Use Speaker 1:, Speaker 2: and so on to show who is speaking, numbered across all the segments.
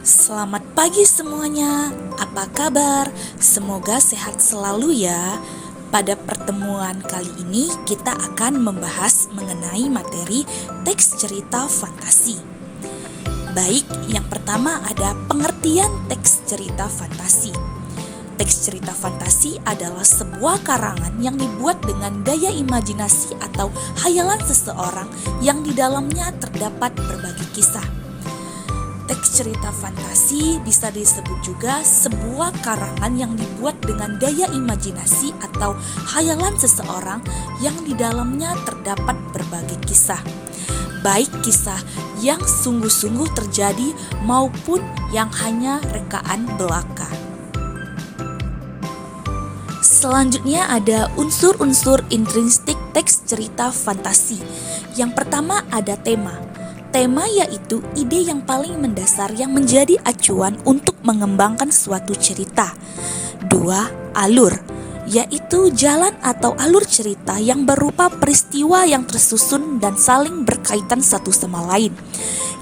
Speaker 1: Selamat pagi semuanya, apa kabar? Semoga sehat selalu ya. Pada pertemuan kali ini kita akan membahas mengenai materi teks cerita fantasi. Baik, yang pertama ada pengertian teks cerita fantasi. Teks cerita fantasi adalah sebuah karangan yang dibuat dengan daya imajinasi atau hayalan seseorang yang di dalamnya terdapat berbagai kisah. Teks cerita fantasi bisa disebut juga sebuah karangan yang dibuat dengan daya imajinasi atau hayalan seseorang yang di dalamnya terdapat berbagai kisah. Baik kisah yang sungguh-sungguh terjadi maupun yang hanya rekaan belaka. Selanjutnya ada unsur-unsur intrinsik teks cerita fantasi. Yang pertama ada tema. Tema yaitu ide yang paling mendasar yang menjadi acuan untuk mengembangkan suatu cerita. 2. Alur, yaitu jalan atau alur cerita yang berupa peristiwa yang tersusun dan saling berkaitan satu sama lain.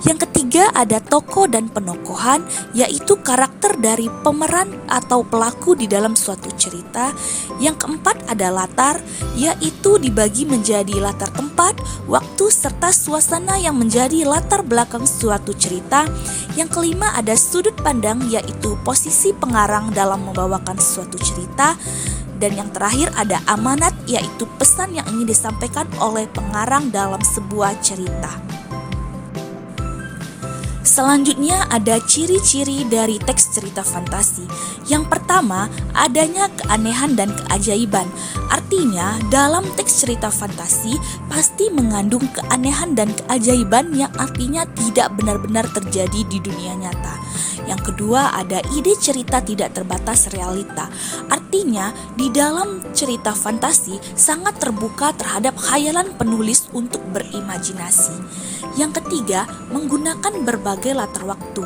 Speaker 1: Yang ketiga ada tokoh dan penokohan, yaitu karakter dari pemeran atau pelaku di dalam suatu cerita. Yang keempat ada latar, yaitu dibagi menjadi latar tempat, waktu, serta suasana yang menjadi latar belakang suatu cerita. Yang kelima ada sudut pandang, yaitu posisi pengarang dalam membawakan suatu cerita. Dan yang terakhir ada amanat, yaitu pesan yang ingin disampaikan oleh pengarang dalam sebuah cerita. Selanjutnya ada ciri-ciri dari teks cerita fantasi. Yang pertama, adanya keanehan dan keajaiban. Artinya, dalam teks cerita fantasi pasti mengandung keanehan dan keajaiban yang artinya tidak benar-benar terjadi di dunia nyata. Yang kedua, ada ide cerita tidak terbatas realita. Artinya, di dalam cerita fantasi sangat terbuka terhadap khayalan penulis untuk berimajinasi. Yang ketiga, menggunakan berbagai latar waktu.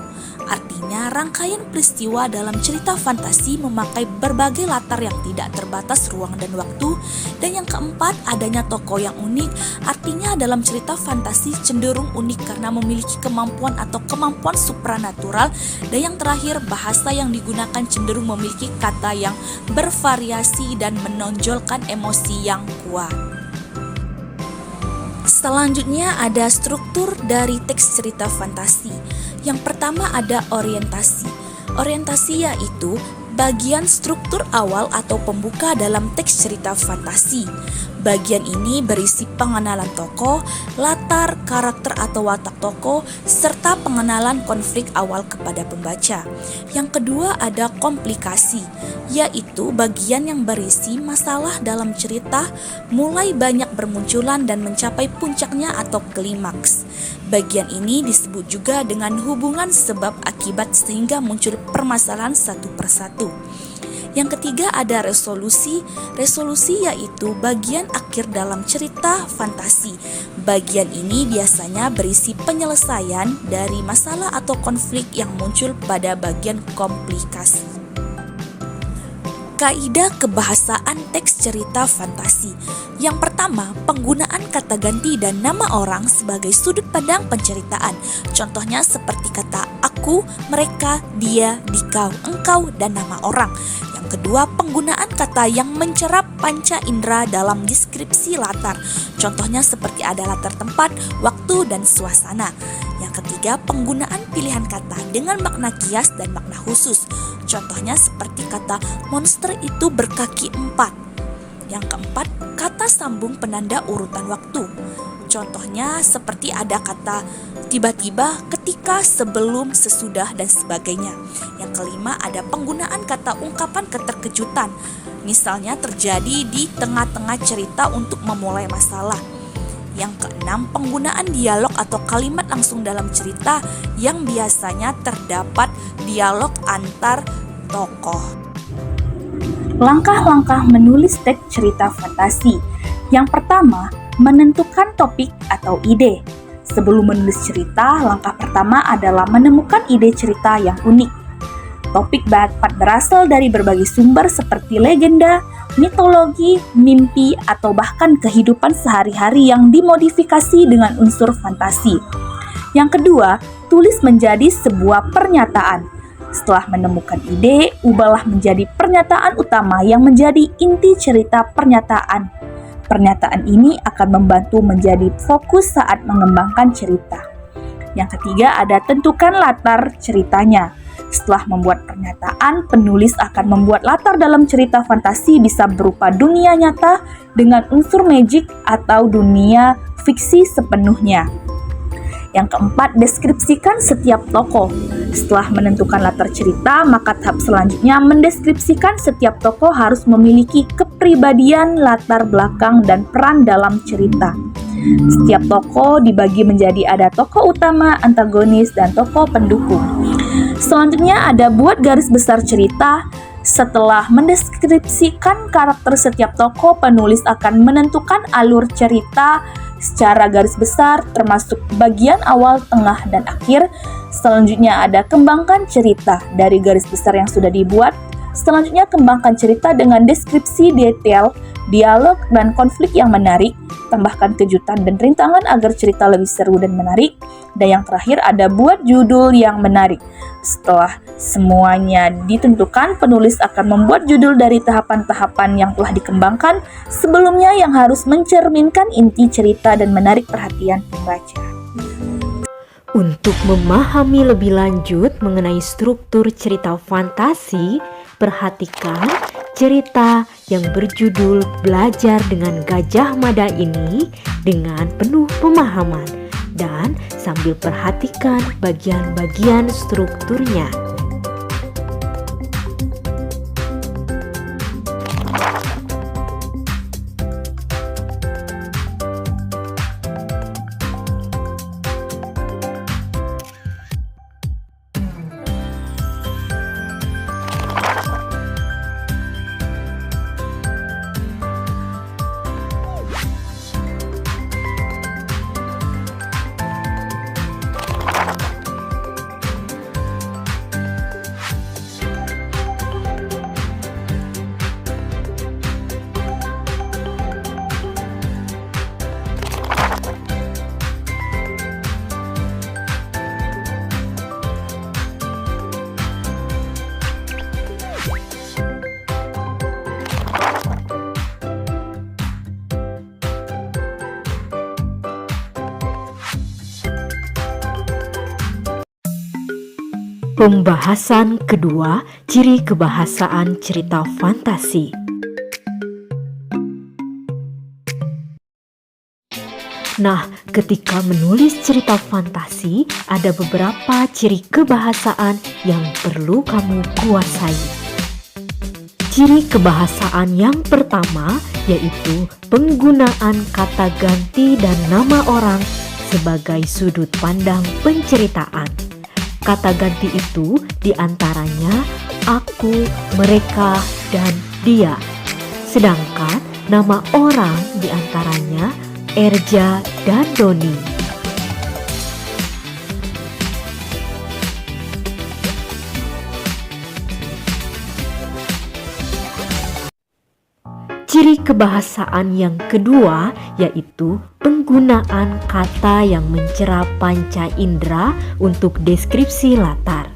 Speaker 1: Artinya, rangkaian peristiwa dalam cerita fantasi memakai berbagai latar yang tidak terbatas ruang dan waktu. Dan yang keempat, adanya tokoh yang unik. Artinya, dalam cerita fantasi cenderung unik karena memiliki kemampuan atau kemampuan supranatural. Dan yang terakhir, bahasa yang digunakan cenderung memiliki kata yang bervariasi dan menonjolkan emosi yang kuat. Selanjutnya ada struktur dari teks cerita fantasi. Yang pertama ada orientasi. Orientasi yaitu bagian struktur awal atau pembuka dalam teks cerita fantasi. Bagian ini berisi pengenalan tokoh, latar, karakter atau watak tokoh, serta pengenalan konflik awal kepada pembaca. Yang kedua ada komplikasi, yaitu bagian yang berisi masalah dalam cerita mulai banyak bermunculan dan mencapai puncaknya atau klimaks. Bagian ini disebut juga dengan hubungan sebab akibat sehingga muncul permasalahan satu persatu. Yang ketiga ada resolusi. Resolusi yaitu bagian akhir dalam cerita fantasi. Bagian ini biasanya berisi penyelesaian dari masalah atau konflik yang muncul pada bagian komplikasi. Kaidah kebahasaan teks cerita fantasi. Yang pertama, penggunaan kata ganti dan nama orang sebagai sudut pandang penceritaan. Contohnya seperti kata aku, mereka, dia, dikau, engkau, dan nama orang. Yang kedua, penggunaan kata yang mencerap panca indera dalam deskripsi latar. Contohnya seperti ada latar tempat, waktu, dan suasana. Yang ketiga, penggunaan pilihan kata dengan makna kias dan makna khusus. Contohnya seperti kata monster itu berkaki 4. Yang keempat, kata sambung penanda urutan waktu. Contohnya seperti ada kata tiba-tiba, ketika, sebelum, sesudah, dan sebagainya. Yang kelima ada penggunaan kata ungkapan keterkejutan. Misalnya terjadi di tengah-tengah cerita untuk memulai masalah. Yang keenam, penggunaan dialog atau kalimat langsung dalam cerita yang biasanya terdapat dialog antar tokoh. Langkah-langkah menulis teks cerita fantasi. Yang pertama, menentukan topik atau ide. Sebelum menulis cerita, langkah pertama adalah menemukan ide cerita yang unik. Topik dapat berasal dari berbagai sumber seperti legenda, mitologi, mimpi, atau bahkan kehidupan sehari-hari yang dimodifikasi dengan unsur fantasi. Yang kedua, tulis menjadi sebuah pernyataan. Setelah menemukan ide, ubahlah menjadi pernyataan utama yang menjadi inti cerita pernyataan. Pernyataan ini akan membantu menjadi fokus saat mengembangkan cerita. Yang ketiga ada tentukan latar ceritanya. Setelah membuat pernyataan, penulis akan membuat latar dalam cerita fantasi bisa berupa dunia nyata dengan unsur magic atau dunia fiksi sepenuhnya. Yang keempat, deskripsikan setiap tokoh. Setelah menentukan latar cerita, maka tahap selanjutnya mendeskripsikan setiap tokoh harus memiliki kepribadian, latar belakang, dan peran dalam cerita. Setiap tokoh dibagi menjadi ada tokoh utama, antagonis, dan tokoh pendukung. Selanjutnya ada buat garis besar cerita. Setelah mendeskripsikan karakter setiap tokoh, penulis akan menentukan alur cerita secara garis besar termasuk bagian awal, tengah, dan akhir. Selanjutnya ada kembangkan cerita dari garis besar yang sudah dibuat. Selanjutnya kembangkan cerita dengan deskripsi detail, dialog, dan konflik yang menarik. Tambahkan kejutan dan rintangan agar cerita lebih seru dan menarik. Dan yang terakhir ada buat judul yang menarik. Setelah semuanya ditentukan, penulis akan membuat judul dari tahapan-tahapan yang telah dikembangkan sebelumnya yang harus mencerminkan inti cerita dan menarik perhatian pembaca.
Speaker 2: Untuk memahami lebih lanjut mengenai struktur cerita fantasi, perhatikan cerita yang berjudul Belajar dengan Gajah Mada ini dengan penuh pemahaman dan sambil perhatikan bagian-bagian strukturnya. Pembahasan kedua, ciri kebahasaan cerita fantasi. Nah, ketika menulis cerita fantasi, ada beberapa ciri kebahasaan yang perlu kamu kuasai. Ciri kebahasaan yang pertama yaitu penggunaan kata ganti dan nama orang sebagai sudut pandang penceritaan. Kata ganti itu diantaranya aku, mereka, dan dia. Sedangkan nama orang diantaranya Erja dan Doni. Ciri kebahasaan yang kedua yaitu penggunaan kata yang mencera panca indera untuk deskripsi latar.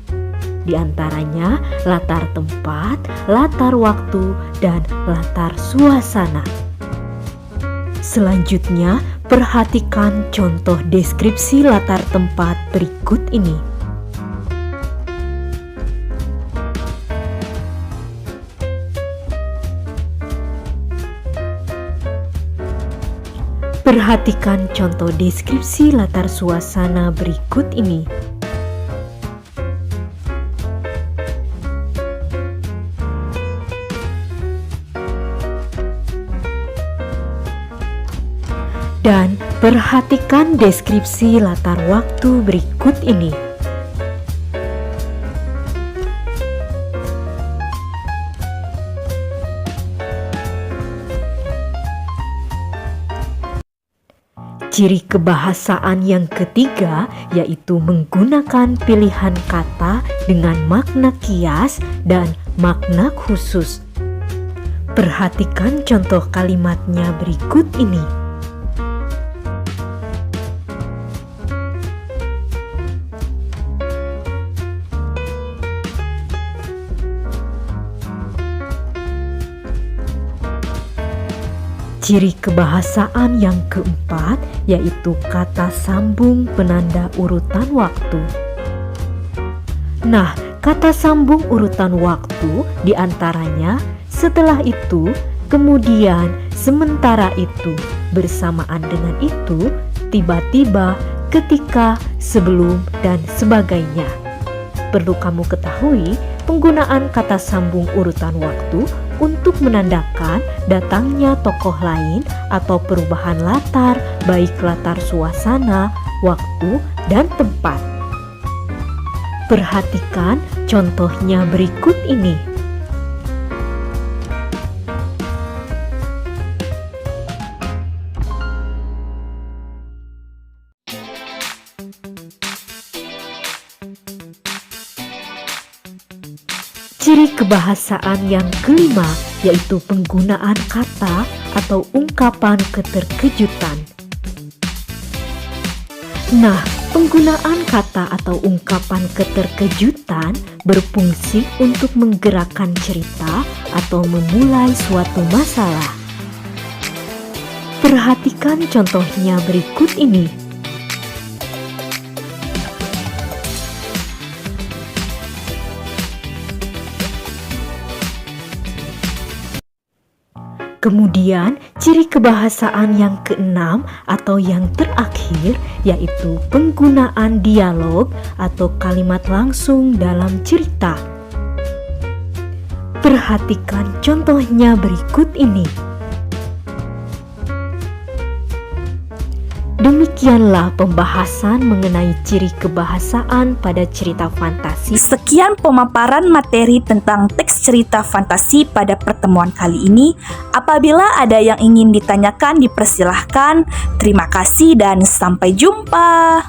Speaker 2: Di antaranya latar tempat, latar waktu, dan latar suasana. Selanjutnya, perhatikan contoh deskripsi latar tempat berikut ini. Perhatikan contoh deskripsi latar suasana berikut ini. Dan perhatikan deskripsi latar waktu berikut ini. Ciri kebahasaan yang ketiga yaitu menggunakan pilihan kata dengan makna kias dan makna khusus. Perhatikan contoh kalimatnya berikut ini. Ciri kebahasaan yang keempat yaitu kata sambung penanda urutan waktu. Nah, kata sambung urutan waktu diantaranya setelah itu, kemudian, sementara itu, bersamaan dengan itu, tiba-tiba, ketika, sebelum, dan sebagainya. Perlu kamu ketahui, penggunaan kata sambung urutan waktu untuk menandakan datangnya tokoh lain atau perubahan latar, baik latar suasana, waktu, dan tempat. Perhatikan contohnya berikut ini. Ciri kebahasaan yang kelima yaitu penggunaan kata atau ungkapan keterkejutan. Nah, penggunaan kata atau ungkapan keterkejutan berfungsi untuk menggerakkan cerita atau memulai suatu masalah. Perhatikan contohnya berikut ini. Kemudian, ciri kebahasaan yang keenam atau yang terakhir yaitu penggunaan dialog atau kalimat langsung dalam cerita. Perhatikan contohnya berikut ini. Demikianlah pembahasan mengenai ciri kebahasaan pada cerita fantasi.
Speaker 1: Sekian pemaparan materi tentang teks cerita fantasi pada pertemuan kali ini. Apabila ada yang ingin ditanyakan, dipersilahkan. Terima kasih dan sampai jumpa.